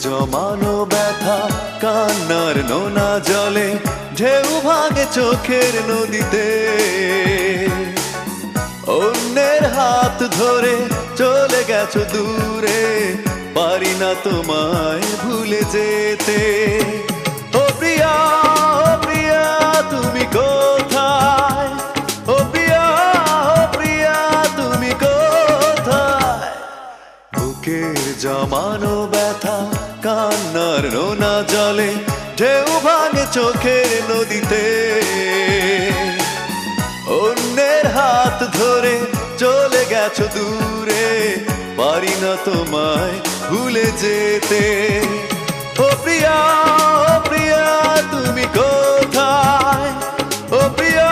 জমানো ব্যথা কান্নার নোনা জলে ঢেউ ভাঙে চোখের নদীতে অন্যের হাত ধরে চলে গেছো দূরে পারি না তোমায় ভুলে যেতে ও প্রিয়া তুমি কোথায় ও প্রিয়া তুমি কোথায় বুকের জমানো ব্যথা কান্নার নোনা জলে ঢেউ ভাঙে চোখের নদীতে অন্যের হাত ধরে চলে গেছো দূরে পারি না তোমায় ভুলে যেতে ও প্রিয়া তুমি কোথায় ও প্রিয়া